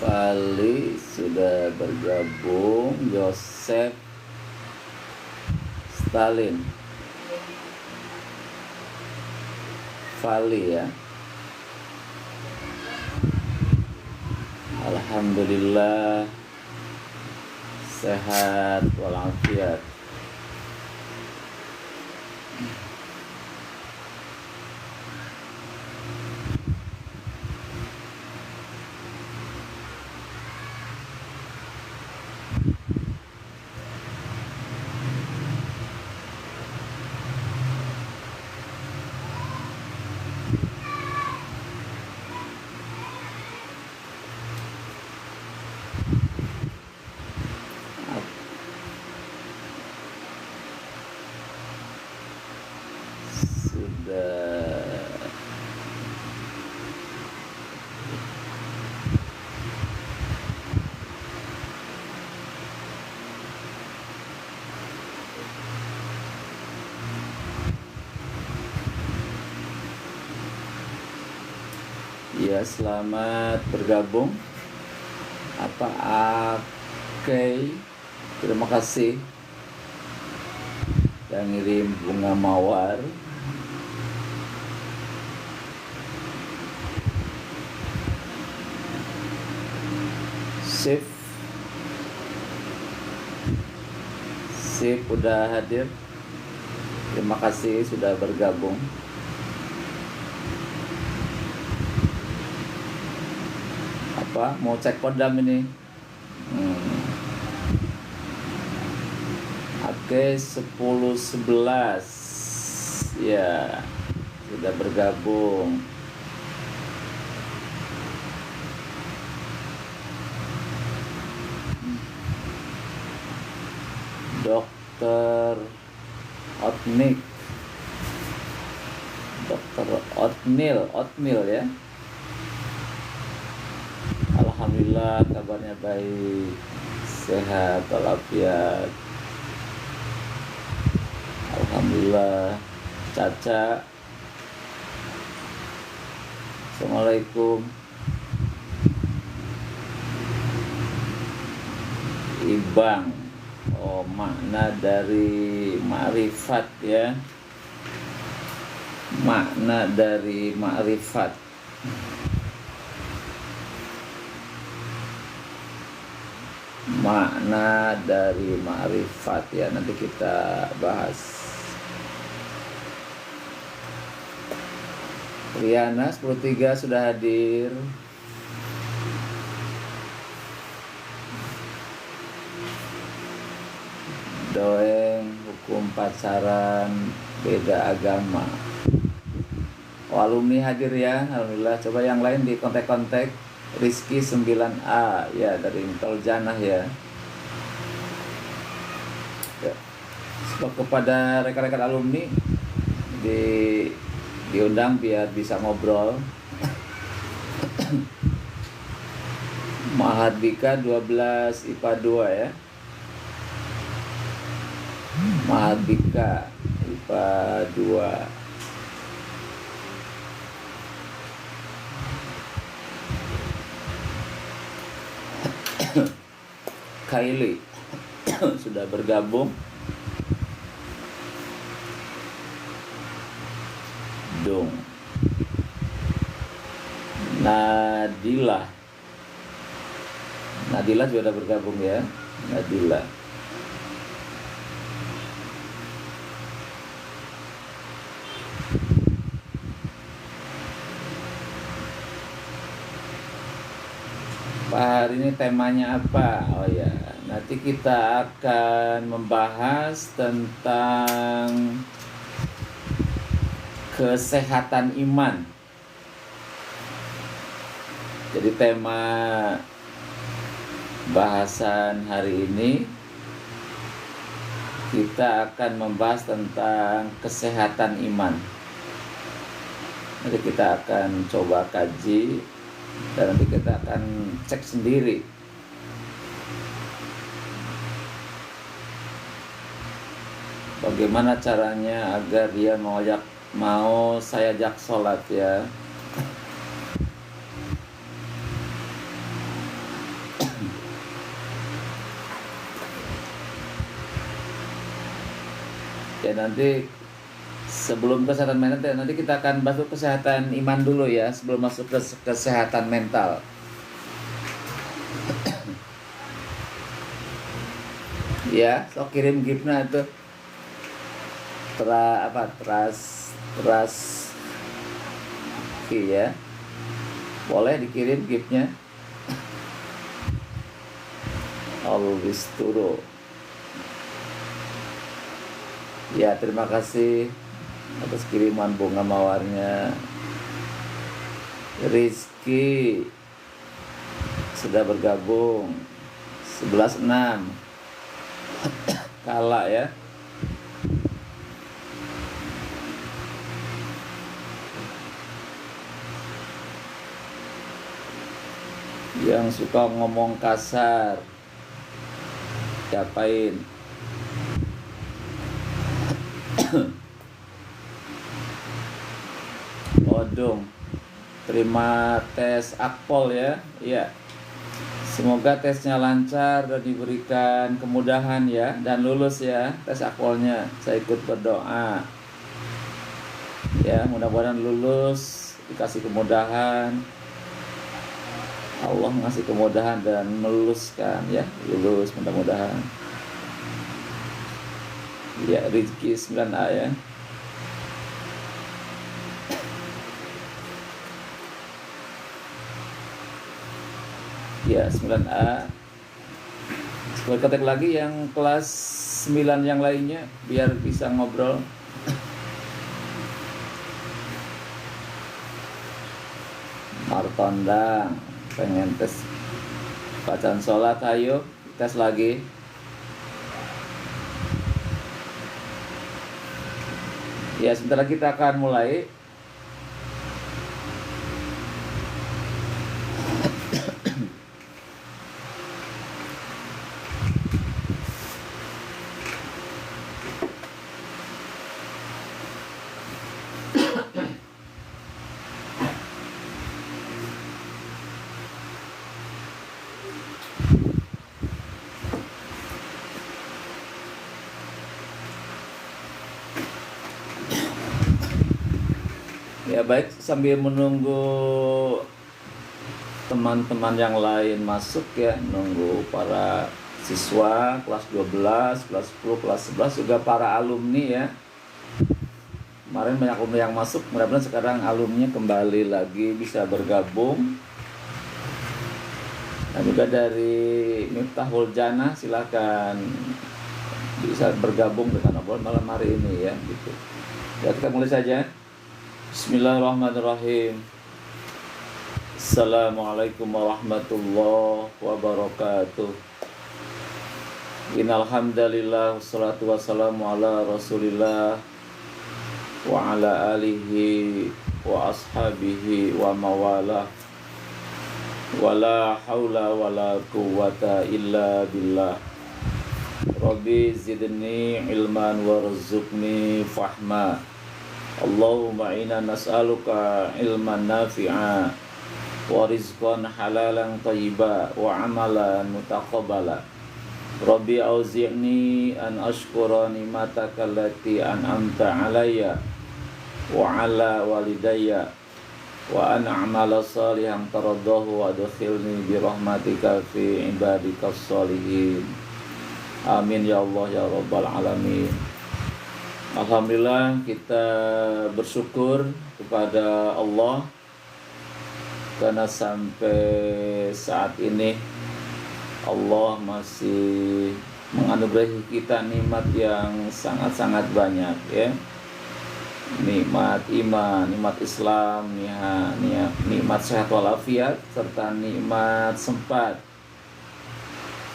Fali sudah bergabung. Joseph Stalin Fali ya. Alhamdulillah sehat walafiat. Ya, selamat bergabung. Oke, terima kasih yang ngirim bunga mawar. Sip udah hadir. Terima kasih sudah bergabung. Mau cek kodam ini. Oke, 10-11 ya sudah bergabung. Dokter Otnil ya. Alhamdulillah kabarnya baik, sehat walafiat. Alhamdulillah. Caca, assalamualaikum. Ibang, makna dari ma'rifat ya. Makna dari ma'rifat. Makna dari ma'rifat ya, nanti kita bahas. Riana 10.3 sudah hadir. Doeng, hukum pacaran beda agama. Alumni hadir ya, alhamdulillah. Coba yang lain di kontak-kontak. Rizky 9A ya, dari Tol Janah ya. Kepada rekan-rekan alumni diundang biar bisa ngobrol. Mahardika 12 IPA 2 ya. Mahardika IPA 2. Kylie sudah bergabung. Dong Nadila. Nadila juga udah bergabung ya. Nadila. Pak, hari ini temanya apa? Oh ya, nanti kita akan membahas tentang kesehatan iman. Jadi tema bahasan hari ini kita akan membahas tentang kesehatan iman. Nanti kita akan coba kaji dan nanti kita akan cek sendiri bagaimana caranya agar dia mau saya ajak sholat ya. Ya nanti sebelum kesehatan mental, nanti kita akan bahas kesehatan iman dulu ya, sebelum masuk ke kesehatan mental. Ya, so kirim gifnya itu trust ya. Boleh dikirim gifnya. Always turo. Ya, terima kasih atas kiriman bunga mawarnya. Rizky sudah bergabung 11.6. Kala ya. Yang suka ngomong kasar diapain? Odong, terima tes akpol ya. Iya. Semoga tesnya lancar dan diberikan kemudahan ya, dan lulus ya tes akpolnya. Saya ikut berdoa. Ya, mudah-mudahan lulus, dikasih kemudahan. Allah ngasih kemudahan dan meluluskan ya, lulus mudah-mudahan. Ya, Rizky 9A ya. Ya, 9A. Sekolah ketik lagi yang kelas 9 yang lainnya biar bisa ngobrol. Martondang pengen tes bacaan sholat, ayo tes lagi. Ya, sebentar lagi kita akan mulai. Ya baik, sambil menunggu teman-teman yang lain masuk ya, nunggu para siswa kelas 12, kelas 10, kelas 11, juga para alumni ya. Kemarin banyak alumni yang masuk, mudah-mudahan sekarang alumni kembali lagi bisa bergabung. Dan juga dari Miftahul Jannah, silakan bisa bergabung dengan obrolan malam hari ini ya gitu. Ya, kita mulai saja. Bismillahirrahmanirrahim. Assalamualaikum warahmatullahi wabarakatuh. Innal hamdalillah wassalatu wassalamu ala Rasulillah wa ala alihi wa ashabihi wa mawalah. Wala haula wala quwwata illa billah. Rabbi zidni ilman warzuqni fahma. Allahumma inna nas'aluka ilman nafi'a wa rizqan halalan thayyiba wa amalan mutaqabbala. Rabbi auzi'ni an ashkura ni'mataka allati an'amta alayya wa ala walidayya wa an a'mala salihan taraddahu wa adkhilni bi rahmatika fi ibadikas sholihin. Amin ya Allah ya rabbal alamin. Alhamdulillah, kita bersyukur kepada Allah karena sampai saat ini Allah masih menganugerahi kita nikmat yang sangat-sangat banyak, ya. Nikmat iman, nikmat Islam, nikmat sehat walafiat, serta nikmat sempat.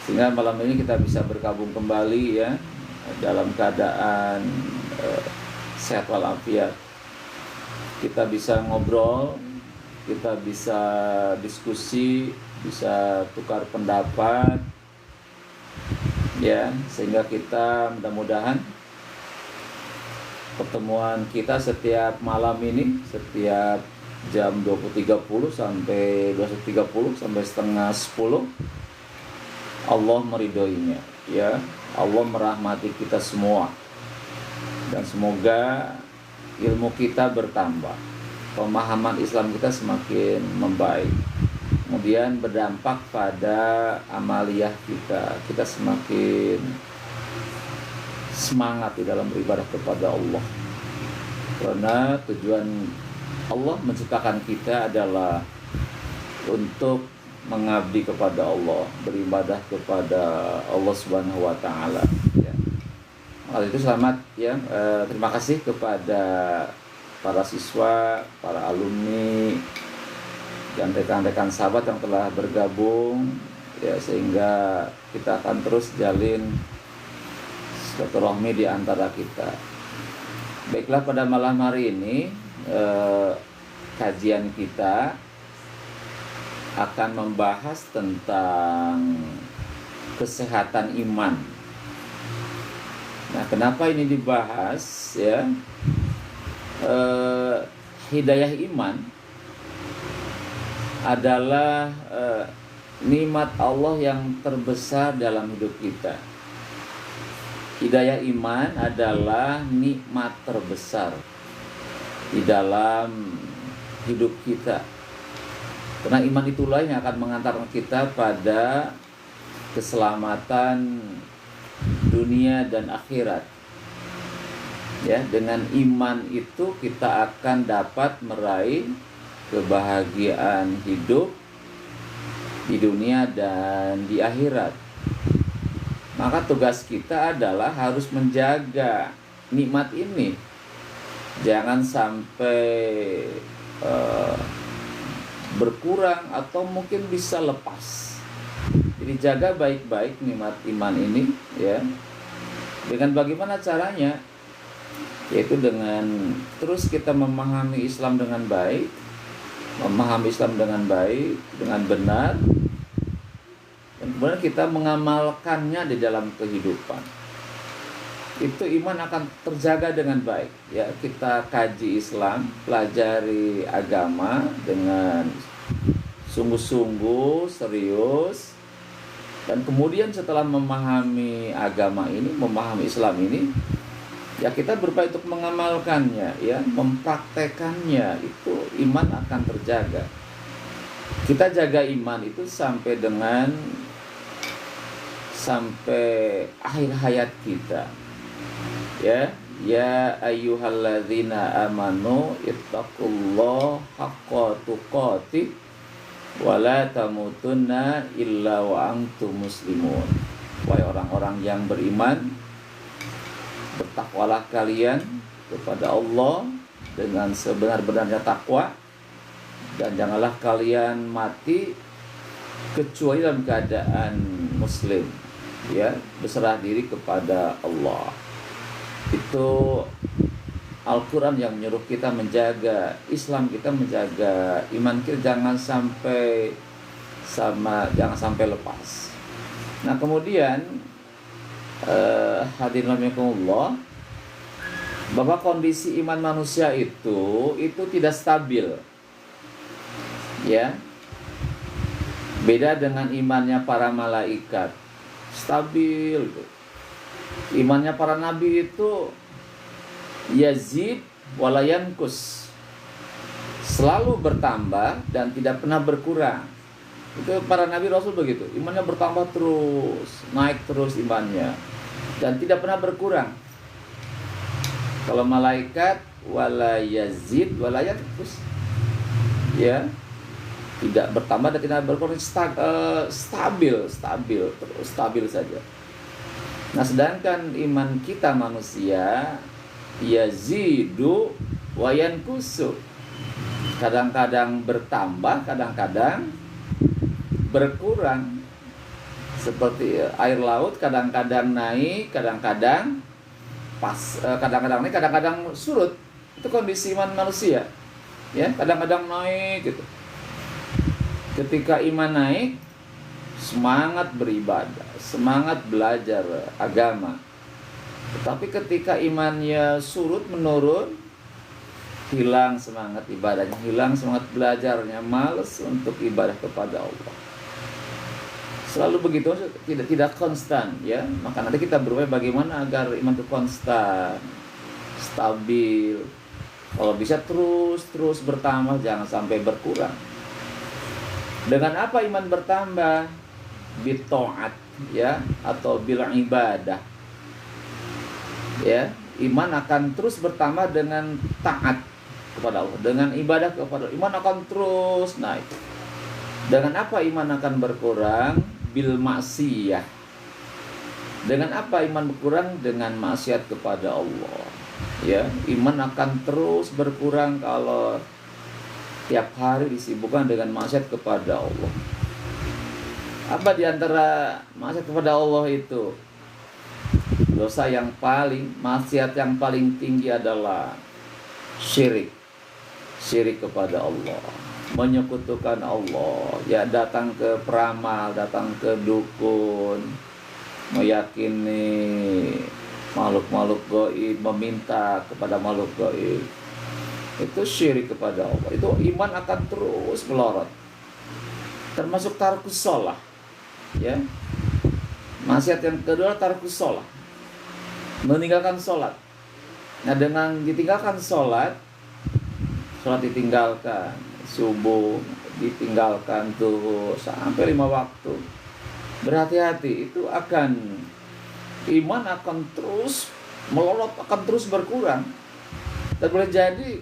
Sehingga malam ini kita bisa bergabung kembali, ya, dalam keadaan sehat walafiat. Kita bisa ngobrol, kita bisa diskusi, bisa tukar pendapat, ya, sehingga kita mudah-mudahan pertemuan kita setiap malam ini, setiap jam 20.30 sampai 21.30 sampai setengah 10, Allah meridhoinya, ya. Allah merahmati kita semua, dan semoga ilmu kita bertambah, pemahaman Islam kita semakin membaik, kemudian berdampak pada amaliyah kita semakin semangat di dalam beribadah kepada Allah. Karena tujuan Allah menciptakan kita adalah untuk mengabdi kepada Allah, beribadah kepada Allah Subhanahu wa taala, ya. Hal itu selamat, ya. Terima kasih kepada para siswa, para alumni, dan rekan-rekan sahabat yang telah bergabung, ya, sehingga kita akan terus jalin silaturahmi di antara kita. Baiklah, pada malam hari ini kajian kita akan membahas tentang kesehatan iman. Nah, kenapa ini dibahas, ya? Hidayah iman adalah nikmat Allah yang terbesar dalam hidup kita. Hidayah iman adalah nikmat terbesar di dalam hidup kita. Karena iman itulah yang akan mengantarkan kita pada keselamatan dunia dan akhirat. Ya, dengan iman itu kita akan dapat meraih kebahagiaan hidup di dunia dan di akhirat. Maka tugas kita adalah harus menjaga nikmat ini. Jangan sampai berkurang atau mungkin bisa lepas. Jadi jaga baik-baik nikmat iman ini, ya. Dengan bagaimana caranya? Yaitu dengan terus kita memahami Islam dengan baik, dengan benar, dan kemudian kita mengamalkannya di dalam kehidupan. Itu iman akan terjaga dengan baik, ya. Kita kaji Islam, pelajari agama dengan sungguh-sungguh, serius, dan kemudian setelah memahami agama ini, memahami Islam ini, ya kita berupaya untuk mengamalkannya, ya, mempraktekannya. Itu iman akan terjaga. Kita jaga iman itu sampai akhir hayat kita, ya. Ya ayyuhalladzina amanu ittaqullaha haqqa tuqatih wa la tamutunna illa wa antum muslimun. Wahai orang-orang yang beriman, bertakwalah kalian kepada Allah dengan sebenar-benarnya takwa, dan janganlah kalian mati kecuali dalam keadaan muslim, ya, berserah diri kepada Allah. Itu Al-Quran yang menyuruh kita menjaga Islam kita, menjaga iman kita, jangan sampai lepas. Nah, kemudian hadirin rahimakumullah, bahwa kondisi iman manusia itu tidak stabil, ya. Beda dengan imannya para malaikat, stabil. Imannya para nabi itu yazid wala yanqus, selalu bertambah dan tidak pernah berkurang. Itu para nabi rasul begitu, imannya bertambah terus, naik terus imannya dan tidak pernah berkurang. Kalau malaikat wala yazid wala yanqus, ya, tidak bertambah dan tidak berkurang, stabil saja. Nah, sedangkan iman kita manusia yazidu wa yanqusu, kadang-kadang bertambah, kadang-kadang berkurang. Seperti air laut, kadang-kadang naik, kadang-kadang kadang-kadang naik, kadang-kadang surut. Itu kondisi iman manusia, ya, kadang-kadang naik gitu. Ketika iman naik, semangat beribadah, semangat belajar agama. Tetapi ketika imannya surut, menurun, hilang semangat ibadahnya, hilang semangat belajarnya, malas untuk ibadah kepada Allah. Selalu begitu, tidak konstan, ya. Maka nanti kita berupaya bagaimana agar iman itu konstan, stabil. Kalau bisa terus bertambah, jangan sampai berkurang. Dengan apa iman bertambah? Bitaat, ya, atau bil ibadah. Ya, iman akan terus bertambah dengan taat kepada Allah, dengan ibadah kepada Allah. Iman akan terus naik. Dengan apa iman akan berkurang? Bil maksiyah. Dengan apa iman berkurang? Dengan maksiat kepada Allah. Ya, iman akan terus berkurang kalau tiap hari disibukkan dengan maksiat kepada Allah. Apa di antara maksiat kepada Allah itu? Dosa yang paling, maksiat yang paling tinggi adalah syirik. Syirik kepada Allah, menyekutukan Allah, ya, datang ke peramal, datang ke dukun, meyakini makhluk-makhluk gaib, meminta kepada makhluk gaib. Itu syirik kepada Allah. Itu iman akan terus melorot. Termasuk tarkus shalah, ya. Maksiat yang kedua tarkus shalah, meninggalkan sholat. Nah, dengan ditinggalkan sholat ditinggalkan, subuh ditinggalkan tuh sampai 5 waktu. Berhati-hati, itu iman akan terus melorot, akan terus berkurang. Dan boleh jadi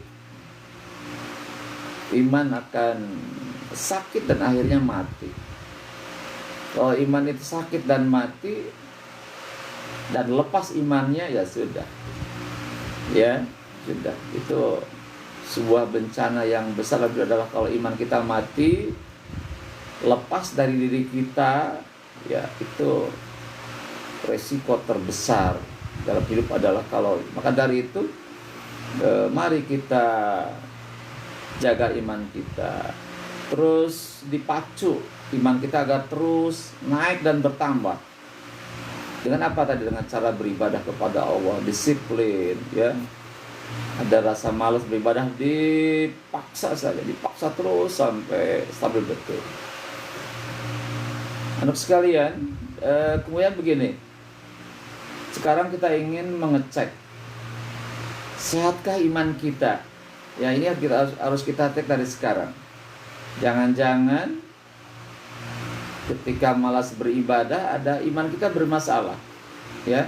iman akan sakit dan akhirnya mati. Kalau iman itu sakit dan mati dan lepas imannya, ya sudah. Ya, sudah. Itu sebuah bencana yang besar adalah kalau iman kita mati, lepas dari diri kita, ya, itu resiko terbesar dalam hidup adalah kalau. Maka dari itu, mari kita jaga iman kita, terus dipacu iman kita agar terus naik dan bertambah. Dengan apa tadi? Dengan cara beribadah kepada Allah, disiplin, ya. Ada rasa malas beribadah, dipaksa saja, dipaksa terus sampai stabil betul. Anak sekalian, kemudian begini. Sekarang kita ingin mengecek sehatkah iman kita. Ya, ini harus kita cek dari sekarang. Jangan-jangan ketika malas beribadah ada iman kita bermasalah. Ya.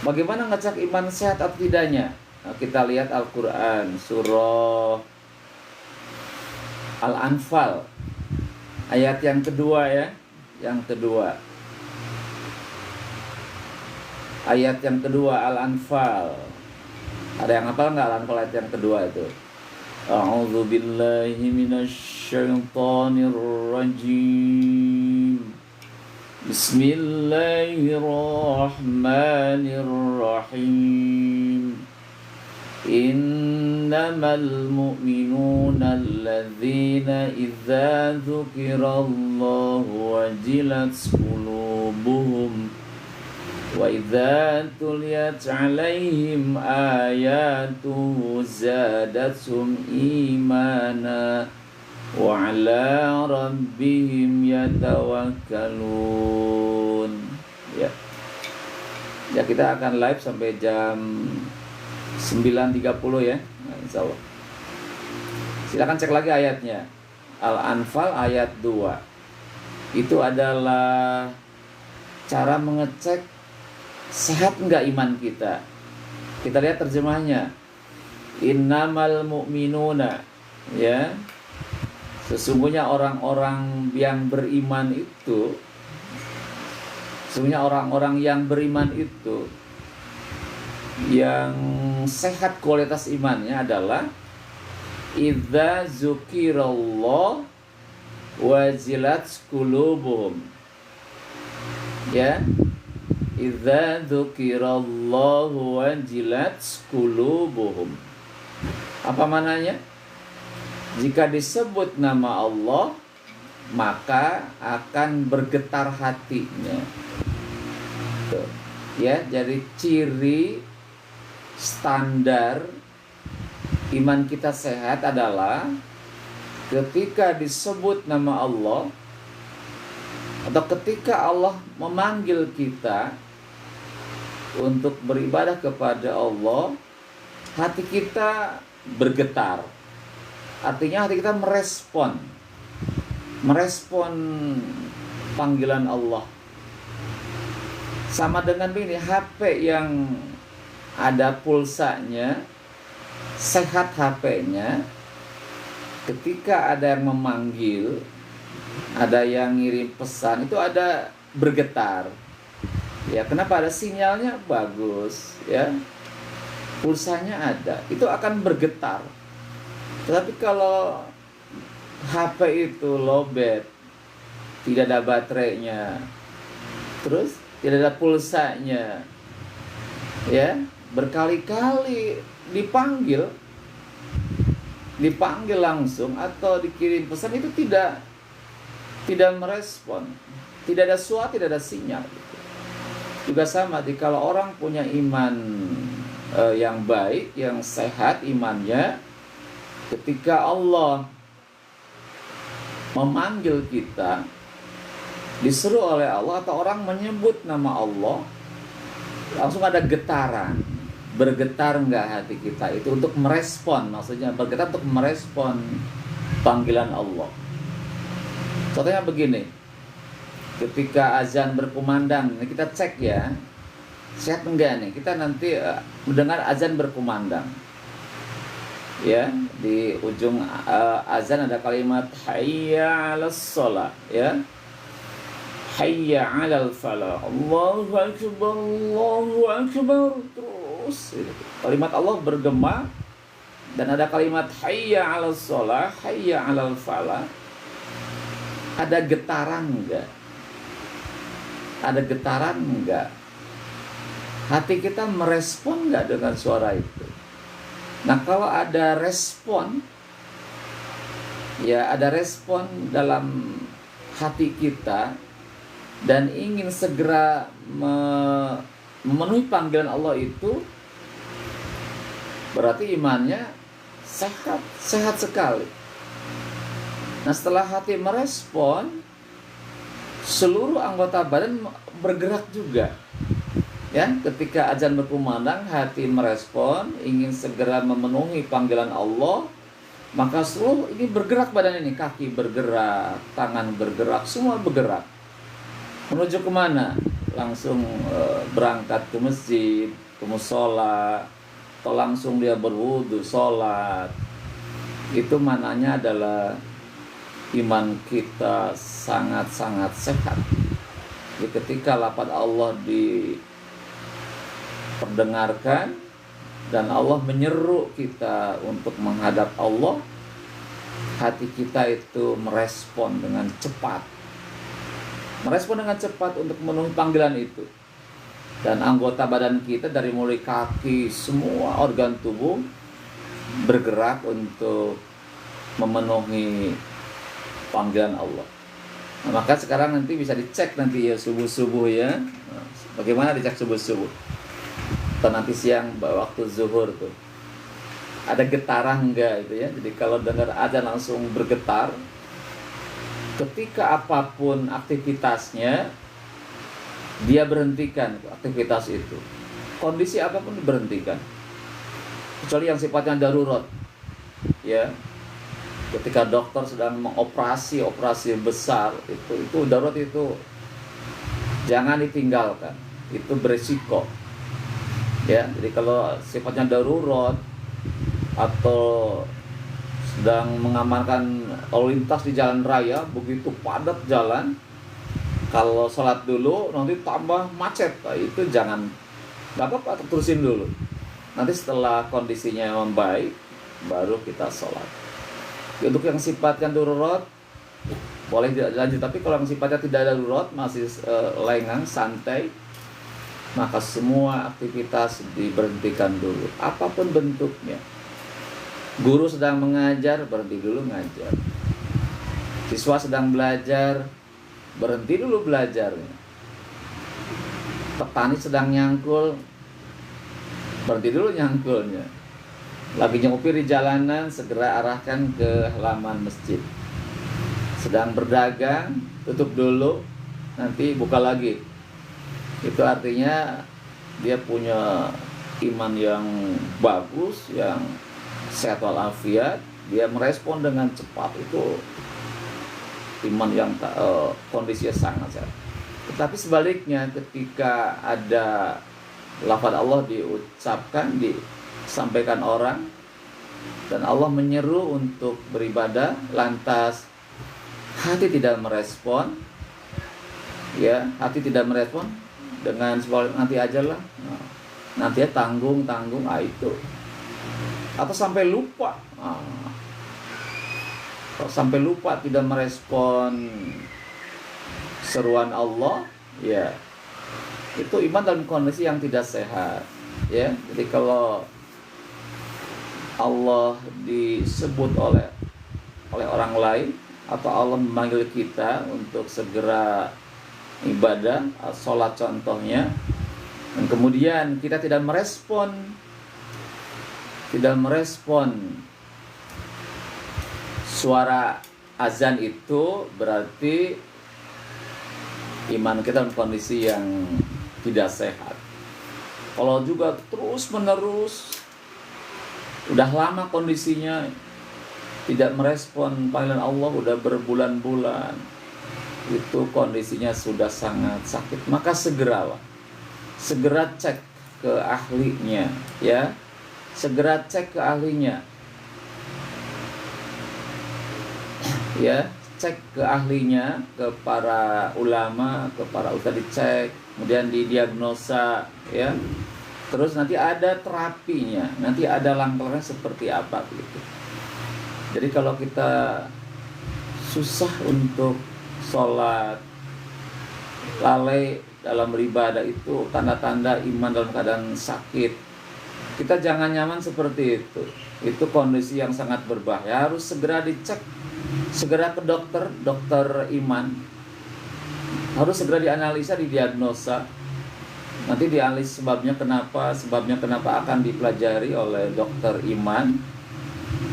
Bagaimana ngecek iman sehat atau tidaknya? Nah, kita lihat Al-Quran, surah Al-Anfal, ayat yang kedua, ya. Yang kedua. Ayat yang kedua Al-Anfal. Ada yang hafal nggak Al-Anfal ayat yang kedua itu? A'udzu billahi minasyaitonir rajim. Bismillahirrahmanirrahim. Innamal mu'minuna alladzina idza dzukirallahu wajilat qulubuhum wa idza tuliyat 'alaihim ayatuhu zadatuhum imana wa 'ala rabbihim yatawakkalun. Ya. Ya, kita akan live sampai jam 9.30, ya. Nah, insyaallah. Silakan cek lagi ayatnya. Al-Anfal ayat 2. Itu adalah cara mengecek sehat enggak iman kita. Kita lihat terjemahnya. Innamal mu'minuna, ya. Sesungguhnya orang-orang yang beriman itu, yang sehat kualitas imannya adalah idza zukirallah wajilat qulubuhum. Ya. Idza dzukirallahu wajilat qulubuhum. Apa mananya? Jika disebut nama Allah, maka akan bergetar hatinya. Tuh. Ya, jadi ciri standar iman kita sehat adalah ketika disebut nama Allah atau ketika Allah memanggil kita untuk beribadah kepada Allah, hati kita bergetar. Artinya hati kita merespon panggilan Allah. Sama dengan ini, HP yang ada pulsanya, sehat HP-nya, ketika ada yang memanggil, ada yang ngirim pesan, itu ada bergetar. Ya, kenapa? Ada sinyalnya bagus, ya. Pulsanya ada, itu akan bergetar. Tetapi kalau HP itu lowbat, tidak ada baterainya, terus tidak ada pulsanya, ya, berkali-kali dipanggil langsung atau dikirim pesan, itu tidak merespon, tidak ada suara, tidak ada sinyal. Juga sama, kalau orang punya iman yang baik, yang sehat imannya, ketika Allah memanggil kita, disuruh oleh Allah atau orang menyebut nama Allah, langsung ada getaran. Bergetar enggak hati kita itu untuk merespon, maksudnya bergetar untuk merespon panggilan Allah. Contohnya begini, ketika azan berkumandang, kita cek ya, sehat enggak nih, kita nanti mendengar azan berkumandang. Ya, di ujung azan ada kalimat hayya 'alas shalah, ya. Hayya 'alal falah. Allahu akbar, Allahu akbar. Terus kalimat Allah bergema dan ada kalimat hayya 'alas shalah, hayya 'alal falah. Ada getaran enggak? Ada getaran enggak? Hati kita merespon enggak dengan suara itu? Nah, kalau ada respon, ya ada respon dalam hati kita dan ingin segera memenuhi panggilan Allah itu, berarti imannya sehat sekali. Nah, setelah hati merespon, seluruh anggota badan bergerak juga. Ya, ketika azan berkumandang, hati merespon, ingin segera memenuhi panggilan Allah, maka seluruh ini bergerak badan ini, kaki bergerak, tangan bergerak, semua bergerak. Menuju kemana? Langsung berangkat ke masjid, ke mushola, atau langsung dia berwudu, sholat. Itu mananya adalah iman kita sangat-sangat sehat. Jadi ketika lafaz Allah diperdengarkan dan Allah menyeru kita untuk menghadap Allah, hati kita itu merespon dengan cepat. Merespon dengan cepat untuk memenuhi panggilan itu. Dan anggota badan kita dari mulai kaki, semua organ tubuh bergerak untuk memenuhi panggilan Allah. Nah, maka sekarang nanti bisa dicek nanti ya subuh-subuh ya. Nah, bagaimana dicek subuh-subuh? Atau nanti siang waktu zuhur tuh. Ada getaran enggak itu ya. Jadi kalau dengar azan langsung bergetar. Ketika apapun aktivitasnya, dia berhentikan aktivitas itu. Kondisi apapun diberhentikan. Kecuali yang sifatnya darurat. Ya. ketika dokter sedang mengoperasi operasi besar, itu darurat, itu jangan ditinggalkan, itu beresiko ya. Jadi kalau sifatnya darurat atau sedang mengamankan lalu lintas di jalan raya, begitu padat jalan, kalau sholat dulu nanti tambah macet, itu jangan, nggak apa-apa, terusin dulu. Nanti setelah kondisinya membaik, baru kita sholat. Untuk yang sifatnya darurat boleh dilanjut, tapi kalau yang sifatnya tidak darurat, masih lengang, santai, maka semua aktivitas diberhentikan dulu, apapun bentuknya. Guru sedang mengajar, berhenti dulu ngajar. Siswa sedang belajar, berhenti dulu belajarnya. Petani sedang nyangkul, berhenti dulu nyangkulnya. Lagi nyupir di jalanan, segera arahkan ke halaman masjid. Sedang berdagang, tutup dulu, nanti buka lagi. Itu artinya dia punya iman yang bagus, yang sehat walafiat, dia merespon dengan cepat, itu iman yang kondisinya sangat sehat. Tetapi sebaliknya, ketika ada lafaz Allah diucapkan, disampaikan orang, dan Allah menyeru untuk beribadah, lantas hati tidak merespon, ya, hati tidak merespon, dengan sebalik nanti aja lah, nanti ya tanggung, itu. Atau sampai lupa, kalau sampai lupa tidak merespon seruan Allah, ya, itu iman dalam kondisi yang tidak sehat, ya. Jadi kalau Allah disebut oleh orang lain, atau Allah memanggil kita untuk segera ibadah, sholat contohnya, dan kemudian kita tidak merespon suara azan, itu berarti iman kita dalam kondisi yang tidak sehat. Kalau juga terus menerus, udah lama kondisinya tidak merespon panggilan Allah, udah berbulan-bulan, itu kondisinya sudah sangat sakit, maka segera cek ke ahlinya, ya. Segera cek ke ahlinya, ya, cek ke ahlinya, ke para ulama, ke para ustadz, dicek, kemudian didiagnosa, ya. Terus nanti ada terapinya, nanti ada langkahnya seperti apa gitu. Jadi kalau kita susah untuk sholat, lalai dalam beribadah, itu tanda-tanda iman dalam keadaan sakit. Kita jangan nyaman seperti itu. Itu kondisi yang sangat berbahaya. Harus segera dicek, segera ke dokter iman. Harus segera dianalisa, didiagnosa. Nanti dianalisis sebabnya kenapa akan dipelajari oleh dokter iman,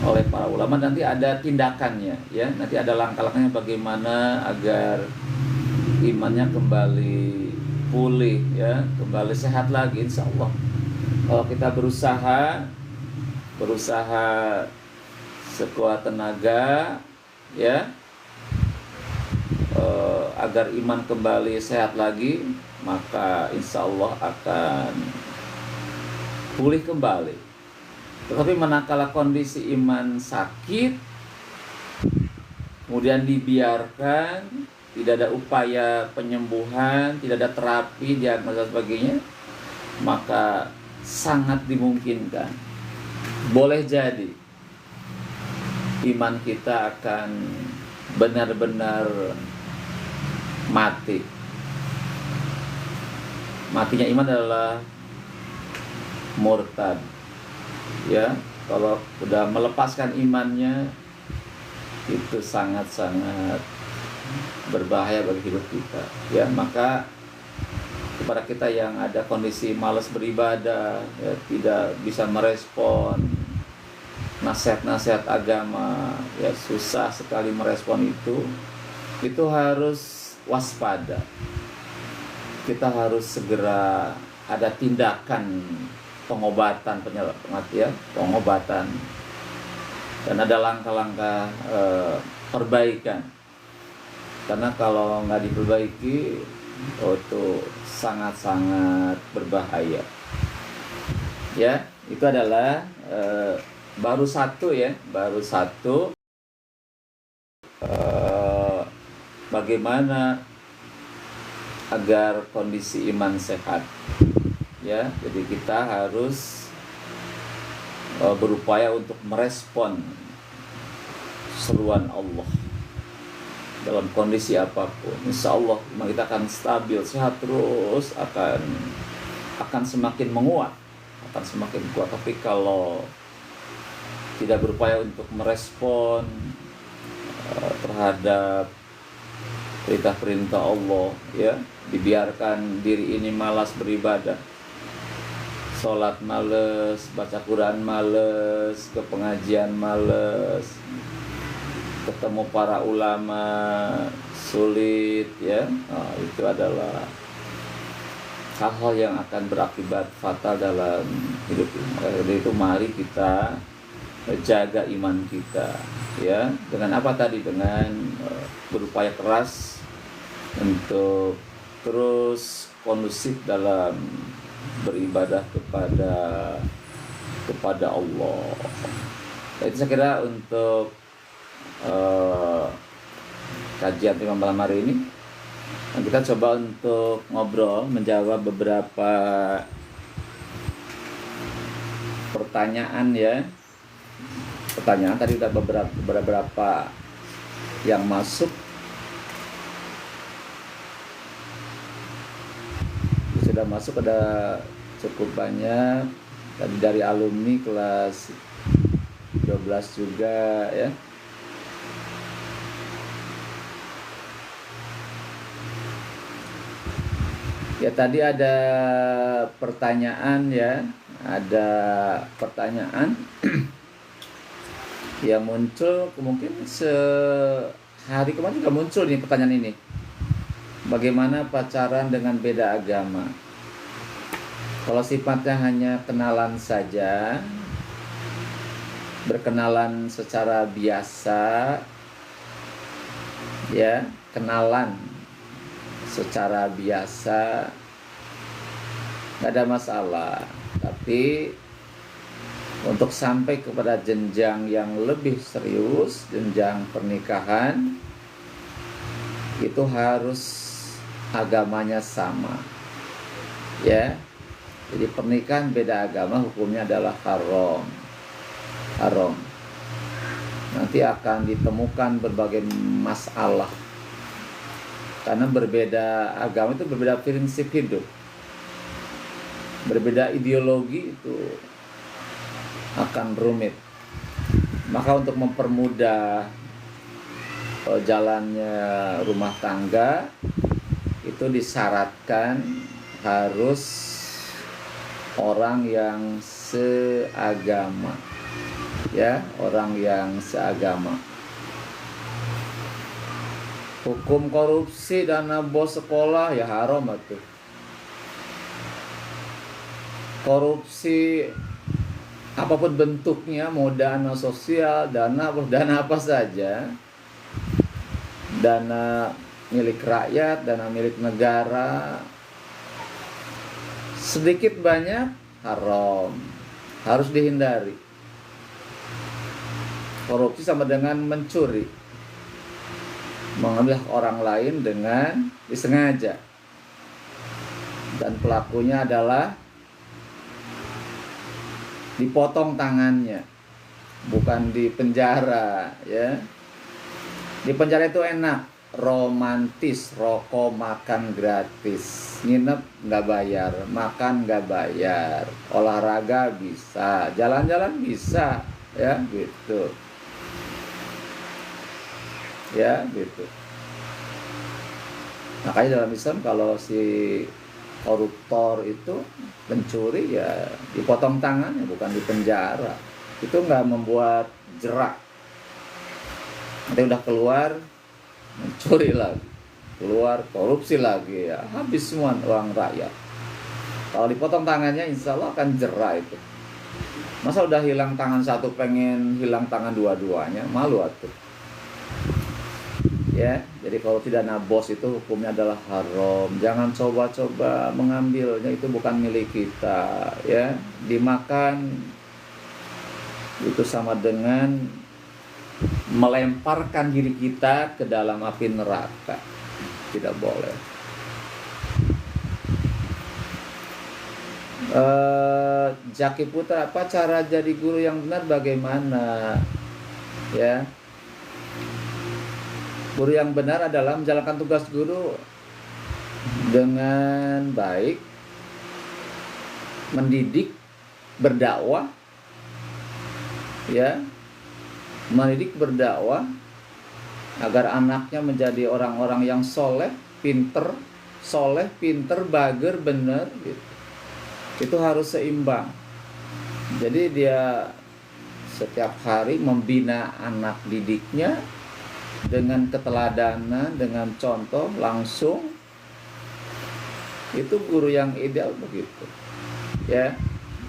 oleh para ulama. Nanti ada tindakannya, ya. Nanti ada langkah-langkahnya bagaimana agar imannya kembali pulih, ya, kembali sehat lagi, insya Allah. Kalau kita berusaha sekuat tenaga, ya, agar iman kembali sehat lagi, maka insya Allah akan pulih kembali. Tetapi manakala kondisi iman sakit, kemudian dibiarkan, tidak ada upaya penyembuhan, tidak ada terapi, diagnosa sebagainya, maka sangat dimungkinkan, boleh jadi iman kita akan benar-benar mati. Matinya iman adalah murtad, ya. Kalau sudah melepaskan imannya, itu sangat-sangat berbahaya bagi hidup kita, ya. Maka kepada kita yang ada kondisi malas beribadah, ya, tidak bisa merespon nasihat-nasihat agama, ya, susah sekali merespon itu harus waspada. Kita harus segera ada tindakan pengobatan, pengobatan. dan ada langkah-langkah perbaikan. Karena kalau nggak diperbaiki, itu sangat-sangat berbahaya. Ya, itu adalah baru satu bagaimana agar kondisi iman sehat. Ya, jadi kita harus berupaya untuk merespon seruan Allah dalam kondisi apapun. Insya Allah iman kita akan stabil, sehat terus, akan semakin menguat, akan semakin kuat. Tapi kalau tidak berupaya untuk merespon terhadap perintah-perintah Allah, ya, dibiarkan diri ini malas beribadah, sholat males, baca Quran males, ke pengajian males, ketemu para ulama sulit, ya, itu adalah hal-hal yang akan berakibat fatal dalam hidup ini. Jadi itu mari kita jaga iman kita, ya, dengan apa tadi? Dengan berupaya keras untuk terus kondusif dalam beribadah kepada Allah. Nah, itu saya kira untuk kajian tema malam hari ini. Nah, kita coba untuk ngobrol, menjawab beberapa pertanyaan, ya. Pertanyaan tadi kita beberapa yang masuk. Sudah masuk ada cukup banyak. Tadi dari alumni kelas 12 juga, ya. Ya, tadi ada pertanyaan, ya. Ada pertanyaan yang muncul, mungkin sehari kemarin juga muncul nih pertanyaan ini. Bagaimana pacaran dengan beda agama? Kalau sifatnya hanya kenalan saja, berkenalan secara biasa, ya, kenalan secara biasa, nggak ada masalah. Tapi untuk sampai kepada jenjang yang lebih serius, jenjang pernikahan, itu harus agamanya sama, ya. Jadi pernikahan beda agama hukumnya adalah haram. Nanti akan ditemukan berbagai masalah, karena berbeda agama itu berbeda prinsip hidup, berbeda ideologi, itu akan rumit. Maka untuk mempermudah jalannya rumah tangga, itu disyaratkan harus orang yang seagama, ya, orang yang seagama. Hukum korupsi dana bos sekolah ya haram atuh. Korupsi apapun bentuknya, mau dana sosial, dana apa saja, dana milik rakyat, dana milik negara, sedikit banyak haram, harus dihindari. Korupsi sama dengan mencuri, mengambil orang lain dengan disengaja, dan pelakunya adalah dipotong tangannya, bukan di penjara, ya. Di penjara itu enak, romantis, rokok makan gratis, nginep nggak bayar, makan nggak bayar, olahraga bisa, jalan-jalan bisa, ya, gitu, ya, gitu. Makanya dalam Islam kalau si koruptor itu pencuri, ya dipotong tangannya, bukan di penjara. Itu nggak membuat jerak. Nanti udah keluar mencuri lagi, keluar korupsi lagi, ya habis semua uang rakyat. Kalau dipotong tangannya, insya Allah akan jerak itu. Masa udah hilang tangan satu pengen hilang tangan dua-duanya, malu atuh. Ya, jadi kalau tidak nabos itu hukumnya adalah haram. Jangan coba-coba mengambilnya, itu bukan milik kita, ya. Dimakan itu sama dengan melemparkan diri kita ke dalam api neraka. Tidak boleh. Jaki Putra, apa cara jadi guru yang benar bagaimana? Ya, guru yang benar adalah menjalankan tugas guru dengan baik, mendidik, berdakwah, ya, mendidik, berdakwah agar anaknya menjadi orang-orang yang soleh, pinter, bager, benar, gitu. Itu harus seimbang. Jadi dia setiap hari membina anak didiknya dengan keteladanan, dengan contoh langsung. Itu guru yang ideal begitu. Ya.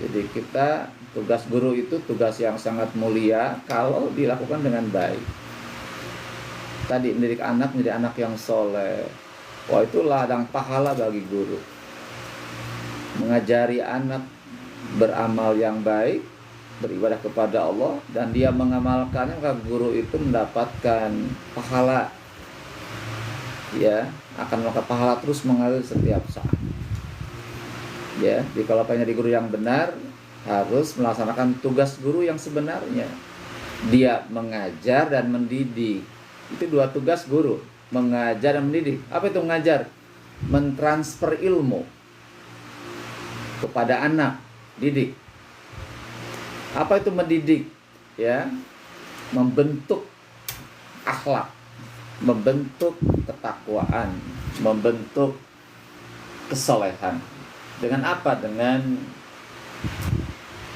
Jadi kita, tugas guru itu tugas yang sangat mulia kalau dilakukan dengan baik. Tadi mendidik anak menjadi anak yang soleh. Wah, itu ladang pahala bagi guru. Mengajari anak beramal yang baik, beribadah kepada Allah, dan dia mengamalkannya, maka guru itu mendapatkan pahala, ya, akan melakukan pahala terus mengalir setiap saat. Ya, jadi kalau pengen jadi guru yang benar, harus melaksanakan tugas guru yang sebenarnya. Dia mengajar dan mendidik. Itu dua tugas guru, mengajar dan mendidik. Apa itu mengajar? Mentransfer ilmu kepada anak didik. Apa itu mendidik? Ya, membentuk akhlak, membentuk ketakwaan, membentuk kesolehan. Dengan apa? Dengan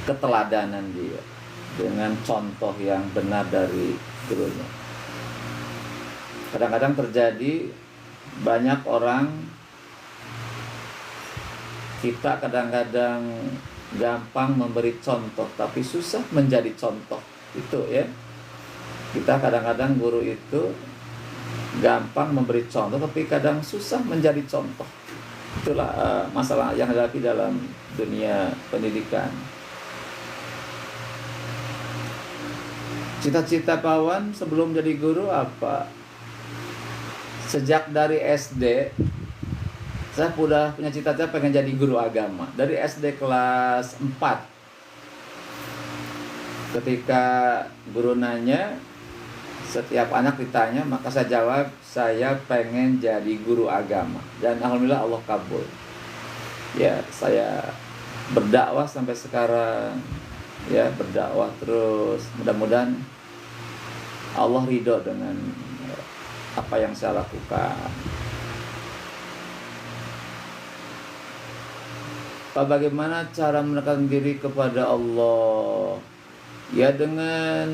keteladanan dia, dengan contoh yang benar dari gurunya. Kadang-kadang terjadi banyak orang, kita kadang-kadang gampang memberi contoh tapi susah menjadi contoh. Itu ya. Kita kadang-kadang guru itu gampang memberi contoh tapi kadang susah menjadi contoh. Itulah masalah yang dihadapi dalam dunia pendidikan. Cita-cita Pawan sebelum jadi guru apa? Sejak dari SD saya udah punya cita-cita pengen jadi guru agama. Dari SD kelas 4. Ketika guru nanya, setiap anak ditanya, maka saya jawab, saya pengen jadi guru agama. Dan alhamdulillah Allah kabul. Ya, saya berdakwah sampai sekarang. Ya, berdakwah terus. Mudah-mudahan Allah ridho dengan apa yang saya lakukan. Bagaimana cara mendekatkan diri kepada Allah? Ya, dengan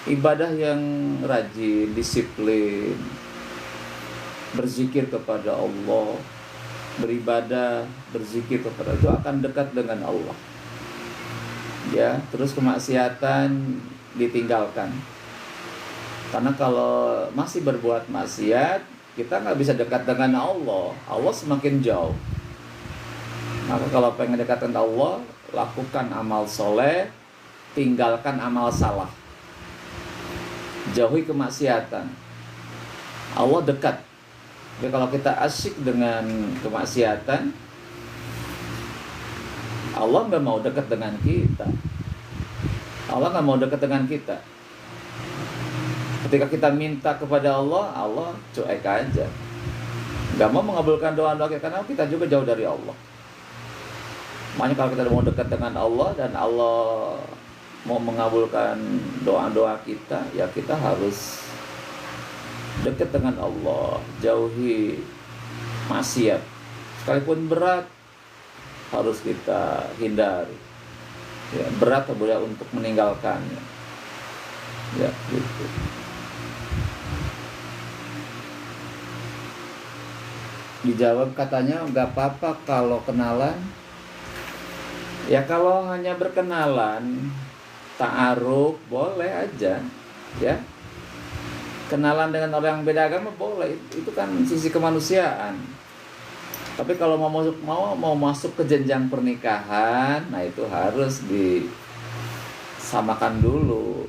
ibadah yang rajin, disiplin, berzikir kepada Allah, beribadah, berzikir kepada Allah, itu akan dekat dengan Allah. Ya, terus kemaksiatan ditinggalkan. Karena kalau masih berbuat maksiat, kita nggak bisa dekat dengan Allah. Allah semakin jauh. Maka kalau pengen dekat dengan Allah, lakukan amal soleh, tinggalkan amal salah, jauhi kemaksiatan. Allah dekat. Tapi kalau kita asyik dengan kemaksiatan, Allah nggak mau dekat dengan kita. Allah nggak mau dekat dengan kita. Ketika kita minta kepada Allah, Allah cuek aja, nggak mau mengabulkan doa-doa kita karena kita juga jauh dari Allah. Makanya kalau kita mau dekat dengan Allah dan Allah mau mengabulkan doa-doa kita, ya kita harus dekat dengan Allah, jauhi maksiat. Sekalipun berat, harus kita hindari. Ya, berat boleh untuk meninggalkannya. Ya, gitu. Dijawab katanya nggak apa-apa kalau kenalan. Ya kalau hanya berkenalan, ta'aruf boleh aja, ya. Kenalan dengan orang yang beda agama boleh, itu kan sisi kemanusiaan. Tapi kalau mau masuk ke jenjang pernikahan, nah itu harus disamakan dulu.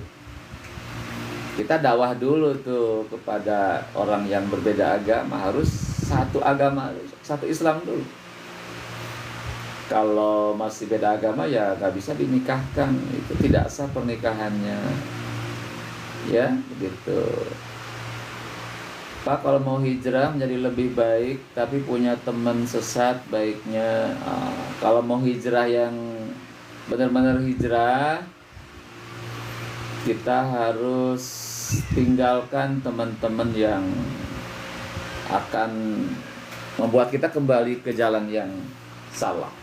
Kita dakwah dulu tuh kepada orang yang berbeda agama, harus satu agama, satu Islam dulu. Kalau masih beda agama ya nggak bisa dinikahkan, itu tidak sah pernikahannya, ya begitu. Pak, kalau mau hijrah menjadi lebih baik tapi punya teman sesat, baiknya kalau mau hijrah yang benar-benar hijrah, kita harus tinggalkan teman-teman yang akan membuat kita kembali ke jalan yang salah.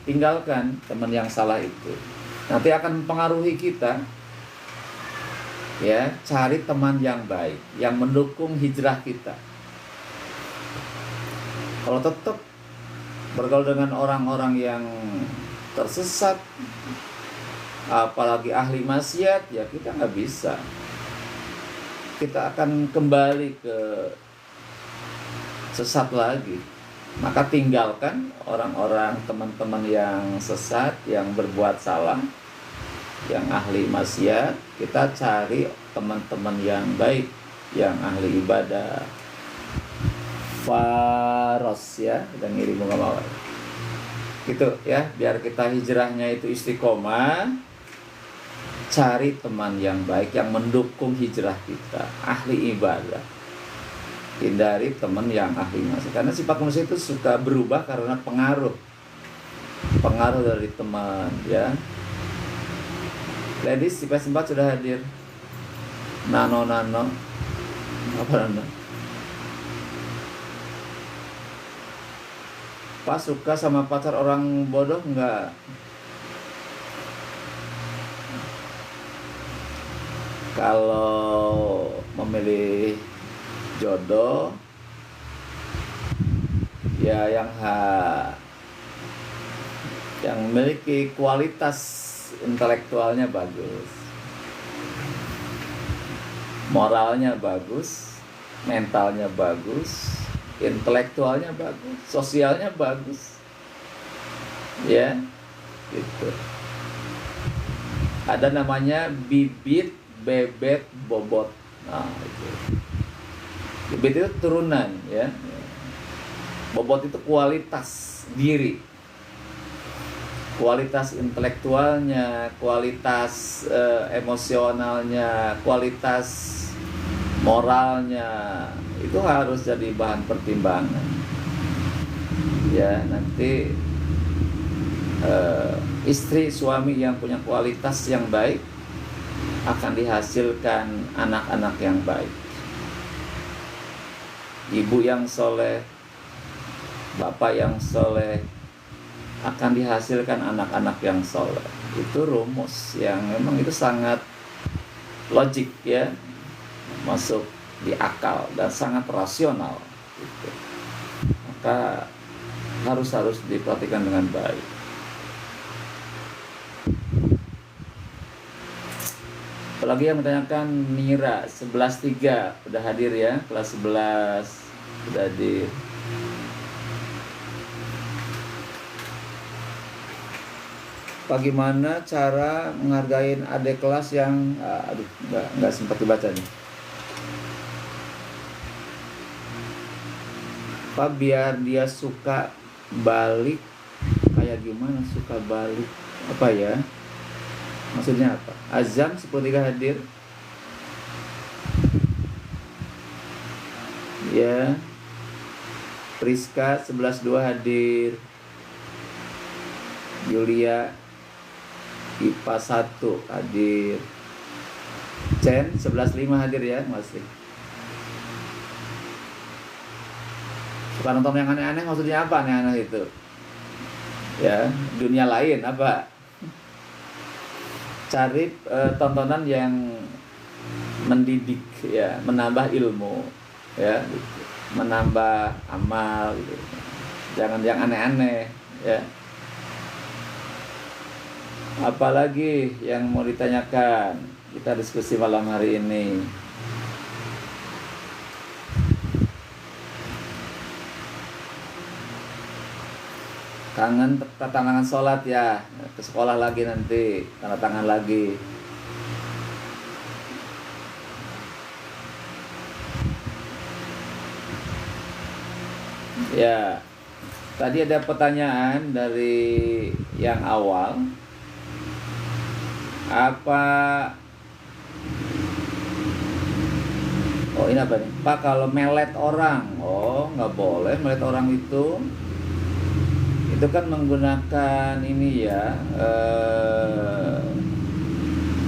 Tinggalkan teman yang salah itu, nanti akan mempengaruhi kita. Ya, cari teman yang baik, yang mendukung hijrah kita. Kalau tetap bergaul dengan orang-orang yang tersesat, apalagi ahli maksiat, ya kita nggak bisa. Kita akan kembali ke sesat lagi. Maka tinggalkan orang-orang, teman-teman yang sesat, yang berbuat salah, yang ahli maksiat. Kita cari teman-teman yang baik, yang ahli ibadah. Faros, ya, dan ngiri bunga mawar. Gitu ya, biar kita hijrahnya itu istiqomah. Cari teman yang baik, yang mendukung hijrah kita, ahli ibadah. Hindari teman yang ahli maksiat, karena sifat manusia itu suka berubah karena pengaruh dari teman, ya. Ladies, PS4 sudah hadir. Nano apa nano? Pak, suka sama pacar orang bodoh enggak? Kalau memilih jodoh, ya yang memiliki kualitas intelektualnya bagus, moralnya bagus, mentalnya bagus, intelektualnya bagus, sosialnya bagus, ya, gitu. Ada namanya bibit, bebet, bobot. Nah, itu. Bibit itu turunan, ya. Bobot itu kualitas diri. Kualitas intelektualnya, kualitas emosionalnya, kualitas moralnya, itu harus jadi bahan pertimbangan. Ya, nanti istri suami yang punya kualitas yang baik akan dihasilkan anak-anak yang baik. Ibu yang soleh, bapak yang soleh, akan dihasilkan anak-anak yang soleh. Itu rumus yang memang itu sangat logik, ya, masuk di akal dan sangat rasional gitu. Maka harus diperhatikan dengan baik. Apalagi yang menanyakan Nira 11.3 udah hadir, ya, kelas 11 udah hadir. Bagaimana cara menghargai adik kelas yang nggak sempat dibaca nih. Pak, biar dia suka balik, kayak gimana suka balik? Apa ya? Maksudnya apa? Azam 10.3 hadir. Ya. Priska 11.2 hadir. Yulia IPA 1 hadir. Chen 11.5 hadir, ya, masih. Suka nonton yang aneh-aneh, maksudnya apa aneh-aneh itu? Ya, dunia lain apa? Cari tontonan yang mendidik, ya, menambah ilmu, ya, gitu. Menambah amal, gitu. Jangan yang aneh-aneh, ya. Apalagi yang mau ditanyakan? Kita diskusi malam hari ini. Kangen tanda tangan sholat ya, ke sekolah lagi nanti, tanda tangan lagi. Ya, tadi ada pertanyaan dari yang awal. Apa? Oh ini apa nih? Pak, kalau melet orang, oh nggak boleh melet orang itu kan menggunakan ini ya,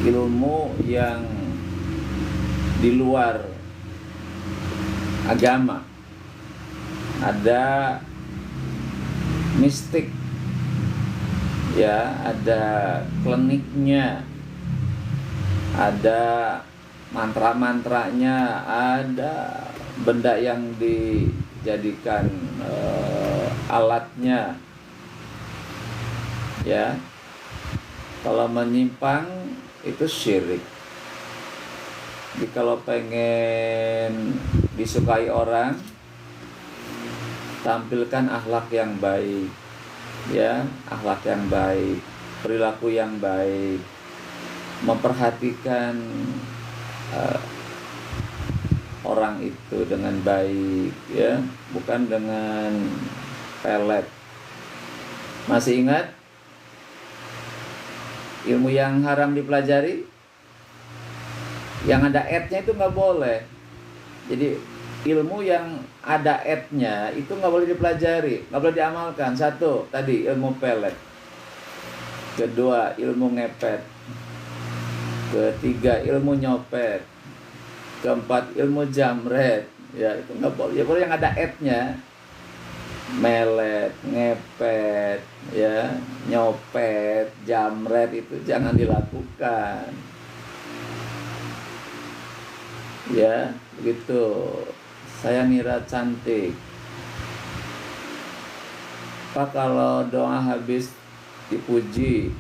ilmu yang di luar agama. Ada mistik ya, ada kliniknya, ada mantra-mantranya, ada benda yang dijadikan alatnya ya. Kalau menyimpang itu syirik. Jadi kalau pengen disukai orang, tampilkan akhlak yang baik ya, akhlak yang baik, perilaku yang baik, memperhatikan orang itu dengan baik ya, bukan dengan pelet. Masih ingat ilmu yang haram dipelajari? Yang ada etnya itu nggak boleh. Jadi ilmu yang ada etnya itu nggak boleh dipelajari, nggak boleh diamalkan. Satu, tadi ilmu pelet. Kedua, ilmu ngepet. Ketiga, ilmu nyopet. Keempat, ilmu jamret. Ya itu nggak boleh. Ya boleh yang ada etnya. Melet, ngepet, ya, nyopet, jamret itu jangan dilakukan. Ya, begitu. Saya Mira Cantik. Pak, kalau doa habis dipuji,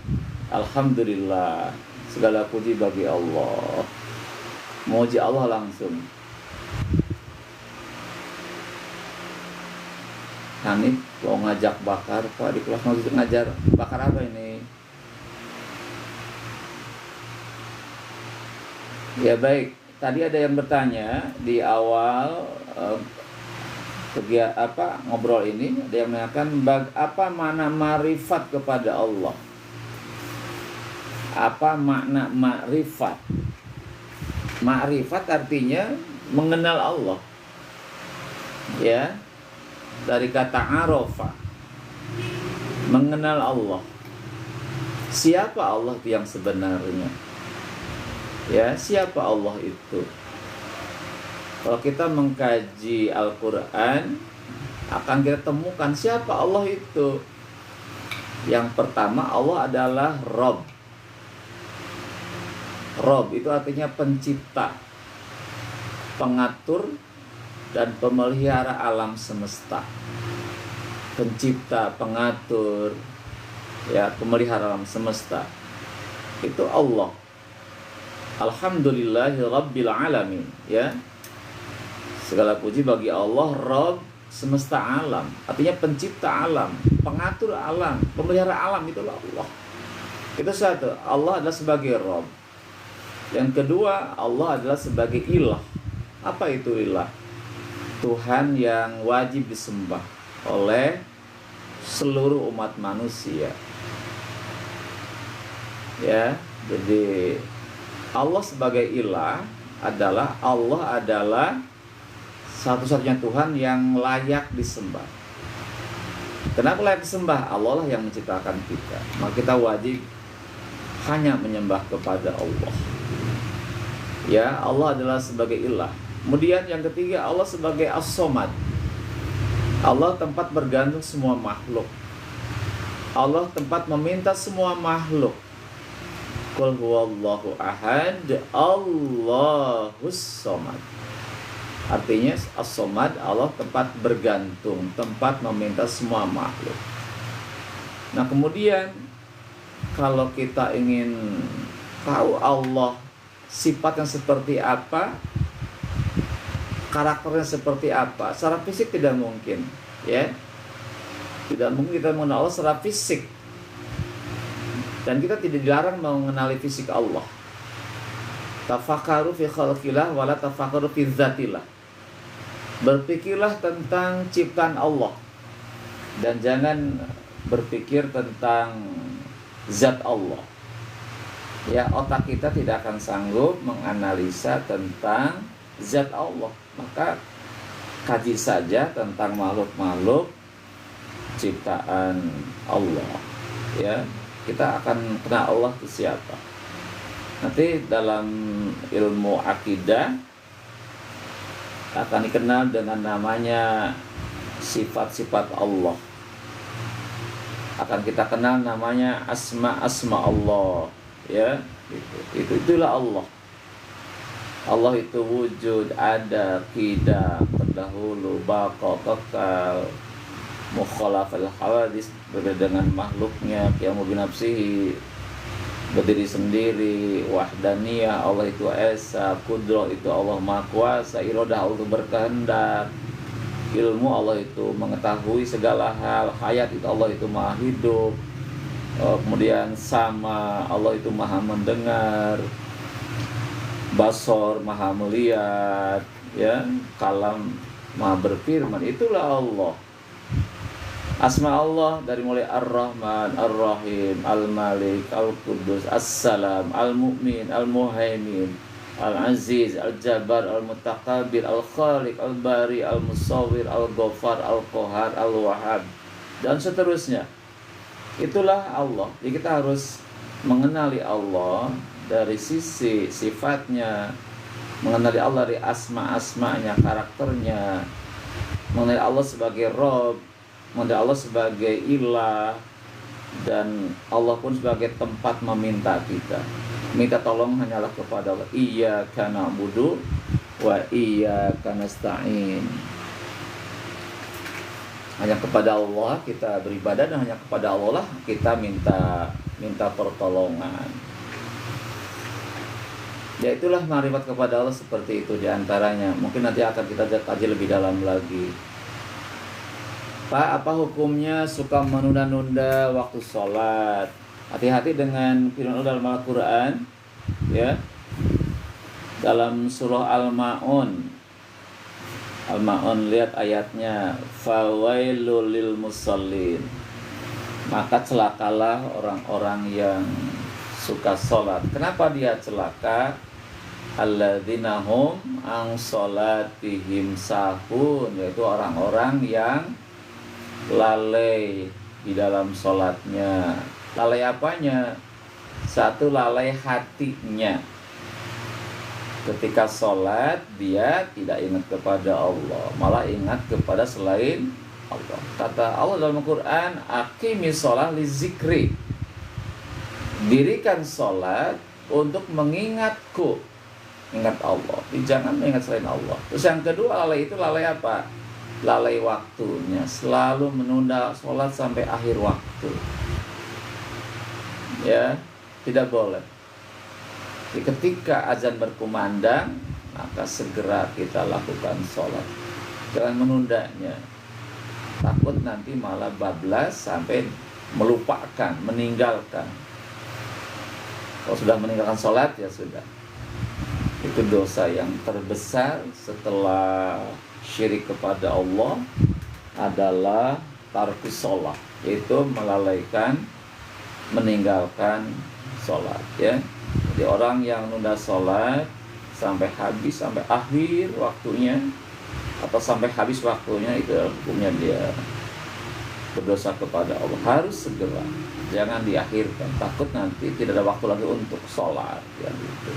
alhamdulillah, segala puji bagi Allah. Muji Allah langsung. Hanif mau ngajak bakar, Pak, di kelas mau ngajar bakar apa ini? Ya baik, tadi ada yang bertanya di awal ngobrol ini, ada yang menanyakan apa makna ma'rifat kepada Allah? Apa makna ma'rifat? Ma'rifat artinya mengenal Allah. Ya. Dari kata arafa, mengenal Allah. Siapa Allah itu yang sebenarnya? Ya, siapa Allah itu? Kalau kita mengkaji Al-Quran, akan kita temukan siapa Allah itu. Yang pertama, Allah adalah Rabb. Rabb itu artinya pencipta, pengatur, dan pemelihara alam semesta. Pencipta, pengatur, ya, pemelihara alam semesta. Itu Allah. Alhamdulillahi Rabbil Alamin, ya. Segala puji bagi Allah, Rabb semesta alam. Artinya pencipta alam, pengatur alam, pemelihara alam, itulah Allah. Itu satu, Allah adalah sebagai Rabb. Yang kedua, Allah adalah sebagai ilah. Apa itu ilah? Tuhan yang wajib disembah oleh seluruh umat manusia. Ya, jadi Allah sebagai ilah adalah satu-satunya Tuhan yang layak disembah. Kenapa layak disembah? Allah lah yang menciptakan kita. Maka kita wajib hanya menyembah kepada Allah. Ya, Allah adalah sebagai ilah. Kemudian yang ketiga, Allah sebagai As-Somad. Allah tempat bergantung semua makhluk. Allah tempat meminta semua makhluk. Qul huwallahu ahad, Allahus somad. Artinya As-Somad, Allah tempat bergantung, tempat meminta semua makhluk. Nah kemudian kalau kita ingin tahu Allah sifatnya seperti apa, karakternya seperti apa, secara fisik tidak mungkin, ya. Tidak mungkin kita mengenal Allah secara fisik. Dan kita tidak dilarang mengenali fisik Allah. Tafakkaru fi khalqillah wala tafakkaru fi dzatillah. Berpikirlah tentang ciptaan Allah dan jangan berpikir tentang zat Allah. Ya, otak kita tidak akan sanggup menganalisa tentang zat Allah. Maka kaji saja tentang makhluk-makhluk ciptaan Allah. Ya, kita akan kenal Allah itu siapa. Nanti dalam ilmu akidah akan dikenal dengan namanya sifat-sifat Allah. Akan kita kenal namanya asma Allah, ya. Itulah Allah. Allah itu wujud, ada, qidam, terdahulu, baqa, kekal, mukhalafal hawadis, berbeda dengan makhluknya, qiyamu binafsihi, berdiri sendiri, wahdaniyah, Allah itu esa, kudrah itu Allah maha kuasa, iradah Allah itu berkehendak, ilmu Allah itu mengetahui segala hal, hayat itu Allah itu maha hidup, kemudian sama Allah itu maha mendengar, basor maha melihat, ya, kalam maha berfirman. Itulah Allah. Asma Allah dari mulai Ar-Rahman, Ar-Rahim, Al-Malik, Al-Quddus, As-Salam, Al-Mu'min, Al-Muhaimin, Al-Aziz, Al-Jabbar, Al-Mutakabbir, Al-Khaliq, Al-Bari, Al-Musawwir, Al-Ghaffar, Al-Qahar, Al-Wahhab, dan seterusnya. Itulah Allah. Jadi kita harus mengenali Allah dari sisi sifatnya, mengenali Allah dari asma-asmanya, karakternya, mengenali Allah sebagai Rabb, mengenali Allah sebagai ilah, dan Allah pun sebagai tempat meminta kita. Minta tolong hanyalah kepada Allah. Iyyaka na'budu wa iyyaka nasta'in. Hanya kepada Allah kita beribadah dan hanya kepada Allah lah kita minta pertolongan. Ya, itulah ma'rifat kepada Allah seperti itu diantaranya. Mungkin nanti akan kita kaji lebih dalam lagi. Pak, apa hukumnya suka menunda-nunda waktu sholat? Hati-hati dengan firman Allah dalam Al-Quran, ya. Dalam surah Al-Ma'un, lihat ayatnya, fawailul lil musallin. Maka celakalah orang-orang yang suka sholat. Kenapa dia celaka? Alladzina hum an sholatihim sahun, yaitu orang-orang yang lalai di dalam sholatnya. Lalai apanya? Satu, lalai hatinya. Ketika sholat dia tidak ingat kepada Allah, malah ingat kepada selain Allah. Kata Allah dalam Al-Quran, aqimis sholat li zikri. Dirikan sholat untuk mengingatku, ingat Allah. Jangan mengingat selain Allah. Terus yang kedua, lalai itu lalai apa? Lalai waktunya, selalu menunda sholat sampai akhir waktu. Ya, tidak boleh. Jadi ketika azan berkumandang, maka segera kita lakukan sholat. Jangan menundanya. Takut nanti malah bablas sampai melupakan, meninggalkan. Kalau sudah meninggalkan sholat, ya sudah. Itu dosa yang terbesar setelah syirik kepada Allah adalah tarkus sholat, yaitu melalaikan, meninggalkan sholat, ya. Jadi orang yang nunda sholat sampai habis, sampai akhir waktunya, atau sampai habis waktunya, itu hukumnya dia berdosa kepada Allah. Harus segera, jangan diakhirkan. Takut nanti tidak ada waktu lagi untuk sholat, ya gitu.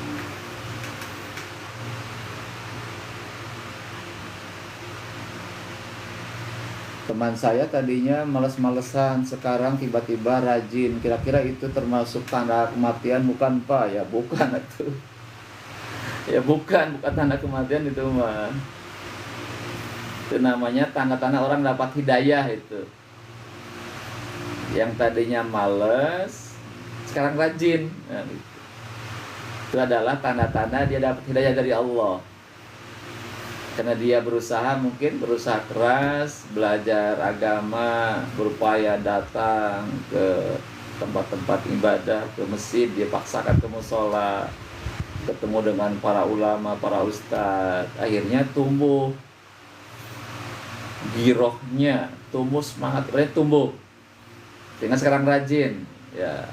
Teman saya tadinya males-malesan, sekarang tiba-tiba rajin. Kira-kira itu termasuk tanda kematian bukan, Pak? Ya bukan itu. Ya bukan tanda kematian itu mah. Itu namanya tanda-tanda orang dapat hidayah itu. Yang tadinya males, sekarang rajin. Nah, itu adalah tanda-tanda dia dapat hidayah dari Allah. Karena dia mungkin berusaha keras, belajar agama, berupaya datang ke tempat-tempat ibadah, ke masjid, dia paksakan ke musola, ketemu dengan para ulama, para ustadz, akhirnya tumbuh girohnya, tumbuh semangatnya, tumbuh sehingga sekarang rajin, ya.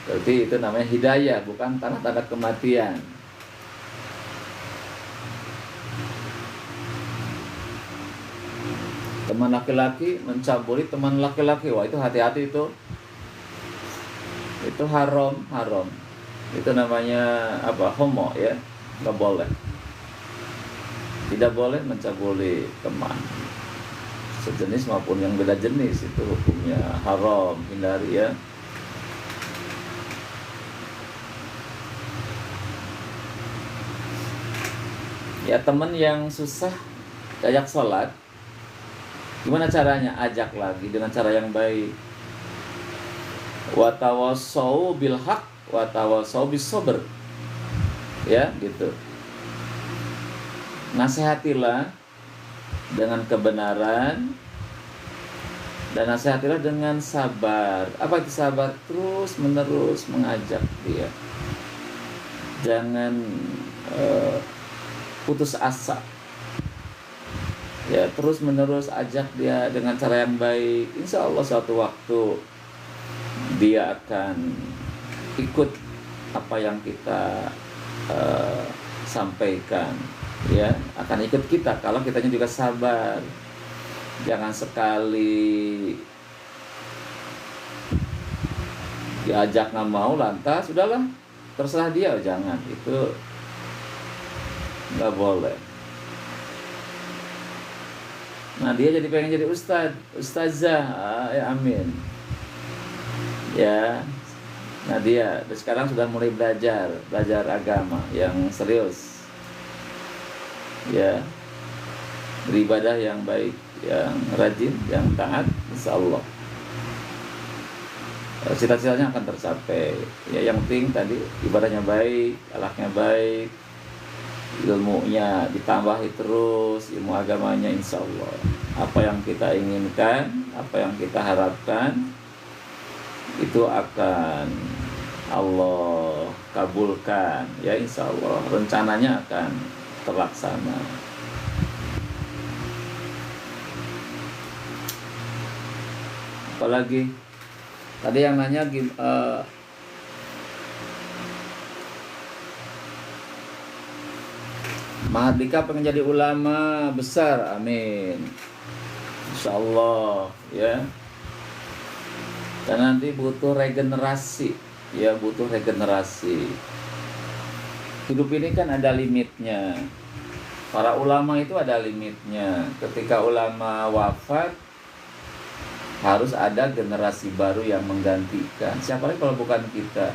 Berarti itu namanya hidayah, bukan tanda-tanda kematian. Teman laki-laki mencabuli teman laki-laki, wah itu hati-hati, itu haram. Itu namanya apa? Homo, ya, nggak boleh. Tidak boleh mencabuli teman sejenis maupun yang beda jenis, itu hukumnya haram, hindari, ya. Ya, teman yang susah ajak sholat, gimana caranya? Ajak lagi dengan cara yang baik. Wa tawassau bil haq wa tawassau bis sabr. Ya, gitu. Nasihatilah dengan kebenaran dan nasihatilah dengan sabar. Apa itu sabar? Terus menerus mengajak dia. Jangan putus asa. Ya, terus menerus ajak dia dengan cara yang baik. Insya Allah suatu waktu dia akan ikut apa yang kita sampaikan, ya, akan ikut kita kalau kitanya juga sabar. Jangan sekali diajak nggak mau lantas sudahlah terserah dia, jangan, itu nggak boleh. Nah, dia jadi pengen jadi ustazah, ya amin, ya. Nah, dia sekarang sudah mulai belajar agama yang serius, ya, beribadah yang baik, yang rajin, yang taat, insya Allah cita-citanya akan tercapai. Ya, yang penting tadi ibadahnya baik, akhlaknya baik, ilmunya ditambahi terus, ilmu agamanya, insya Allah apa yang kita inginkan, apa yang kita harapkan itu akan Allah kabulkan, ya, insya Allah rencananya akan terlaksana. Apalagi tadi yang nanya Mahardika pengen jadi ulama besar, amin, insya Allah, ya. Dan nanti butuh regenerasi, ya, butuh regenerasi. Hidup ini kan ada limitnya. Para ulama itu ada limitnya. Ketika ulama wafat, harus ada generasi baru yang menggantikan. Siapa lagi kalau bukan kita?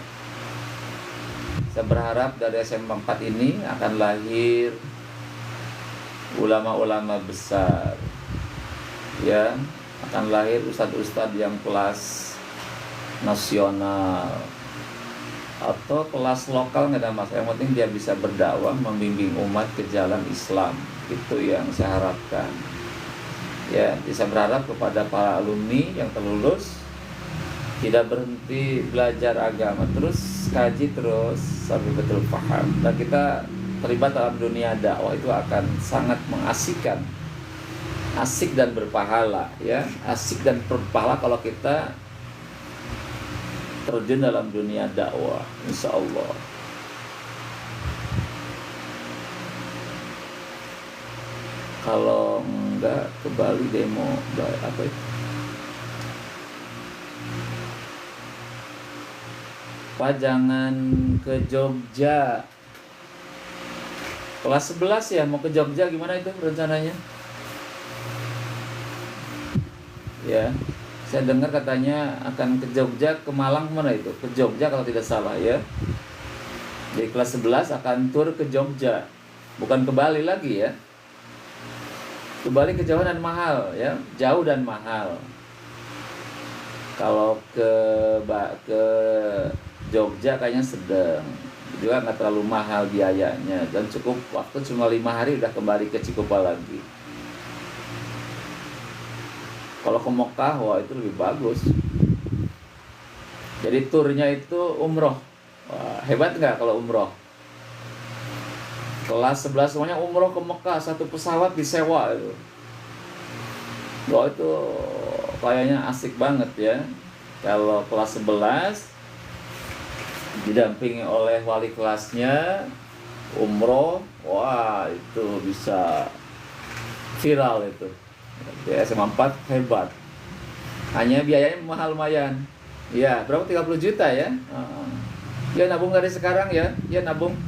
Saya berharap dari SMA 4 ini akan lahir ulama-ulama besar, ya, akan lahir ustadz-ustadz yang kelas nasional atau kelas lokal, nggak ada masalah. Yang penting dia bisa berdakwah, membimbing umat ke jalan Islam. Itu yang saya harapkan. Ya, bisa berharap kepada para alumni yang terlulus tidak berhenti belajar agama, terus kaji terus sampai betul paham. Dan kita terlibat dalam dunia dakwah itu akan sangat mengasihkan, asik dan berpahala, ya, asik dan berpahala kalau kita terjun dalam dunia dakwah, insya Allah. Kalau enggak ke Bali demo, apa itu? Pak, jangan ke Jogja. Kelas 11 ya, mau ke Jogja, gimana itu rencananya? Ya, saya dengar katanya akan ke Jogja, ke Malang, mana itu? Ke Jogja kalau tidak salah, ya. Di kelas 11 akan tur ke Jogja, bukan ke Bali lagi, ya. Ke Bali kejauhan dan mahal, ya, jauh dan mahal. Kalau ke Jogja kayaknya sedang, juga nggak terlalu mahal biayanya, dan cukup waktu cuma 5 hari udah kembali ke Cikupa lagi. Kalau ke Mekah, wah itu lebih bagus. Jadi turnya itu umroh. Wah, hebat nggak kalau umroh? Kelas 11 semuanya umroh ke Mekah, satu pesawat disewa itu. Wah itu kayaknya asik banget ya. Kalau kelas 11 didampingi oleh wali kelasnya umroh, wah itu bisa viral itu. Di SMA 4 hebat. Hanya biayanya mahal lumayan. Ya, berapa? 30 juta ya? Ya nabung dari sekarang ya. Ya nabung.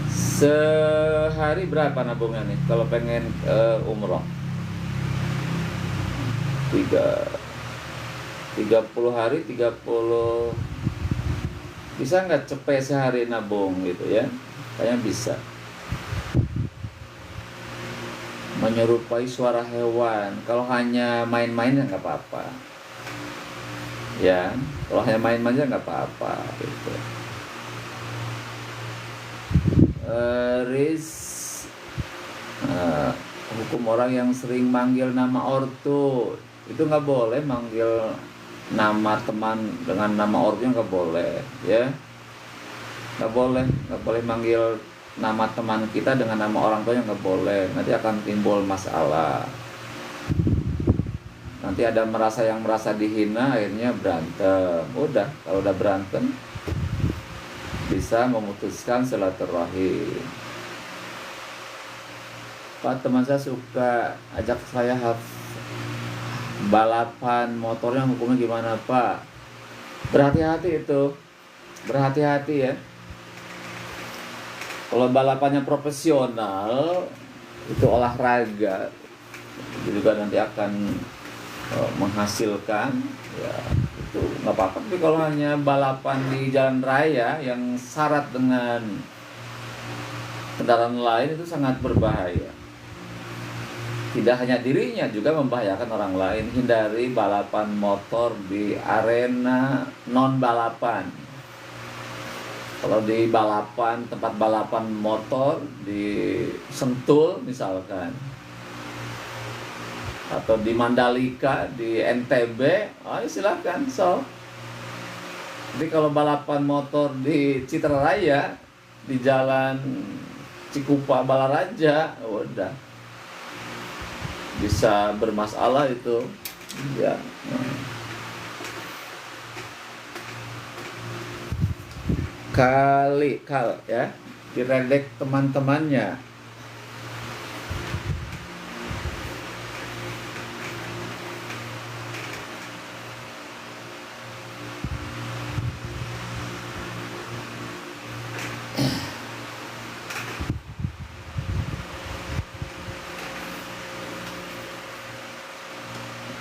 Sehari berapa nabungnya nih kalau pengen umroh? 30 hari 30, bisa nggak cepet sehari nabung gitu ya? Kayaknya bisa. Menyerupai suara hewan. Kalau hanya main-main ya nggak apa-apa. Ya, kalau hanya main-main aja nggak apa-apa gitu. Hukum orang yang sering manggil nama ortu itu nggak boleh, manggil nama teman dengan nama ortunya nggak boleh ya, nggak boleh manggil nama teman kita dengan nama orang tuanya, nggak boleh, nanti akan timbul masalah, nanti ada yang merasa dihina, akhirnya berantem. Udah, kalau udah berantem bisa memutuskan silaturahim. Pak, teman saya suka ajak saya balapan motornya, hukumnya gimana Pak? Berhati-hati itu, berhati-hati ya. Kalau balapannya profesional, itu olahraga, itu juga nanti akan menghasilkan, ya itu nggak apa-apa. Tapi kalau hanya balapan di jalan raya yang syarat dengan kendaraan lain, itu sangat berbahaya. Tidak hanya dirinya, juga membahayakan orang lain. Hindari balapan motor di arena non balapan. Kalau di tempat balapan motor di Sentul misalkan, atau di Mandalika, di NTB, silakan. Jadi kalau balapan motor di Citra Raya, di Jalan Cikupa Balaraja, udah bisa bermasalah itu ya. Kal ya, diredek teman-temannya.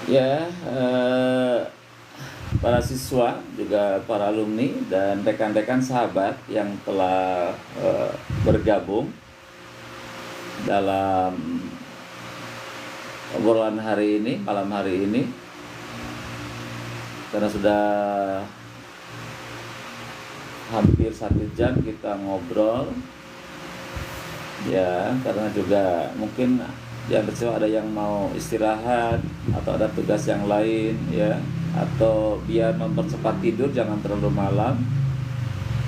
Ya, para siswa, juga para alumni dan rekan-rekan sahabat yang telah bergabung dalam obrolan hari ini, malam hari ini, karena sudah hampir 1 jam kita ngobrol ya, karena juga mungkin yang kecil ada yang mau istirahat atau ada tugas yang lain ya, atau biar mempercepat tidur jangan terlalu malam,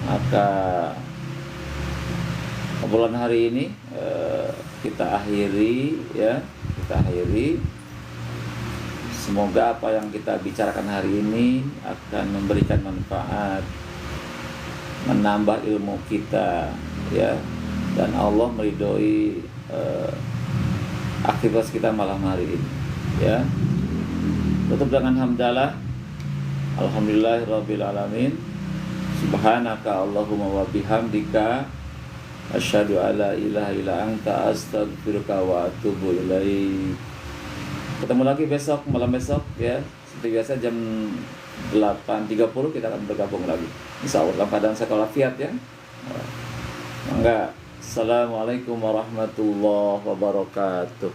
maka obrolan hari ini kita akhiri ya, semoga apa yang kita bicarakan hari ini akan memberikan manfaat, menambah ilmu kita ya, dan Allah meridhoi aktivitas kita malam hari ini ya. Tutup dengan hamdalah, alhamdulillahirabbil alamin, subhanaka Allahumma wa bihamdika, asyhadu alla ilaha illa anta, astaghfiruka wa atubu ilaik. Ketemu lagi besok, malam besok ya, seperti biasa jam 8.30 kita akan bergabung lagi, insyaallah, dalam keadaan sehat walafiat ya. Mangga. Assalamualaikum warahmatullahi wabarakatuh.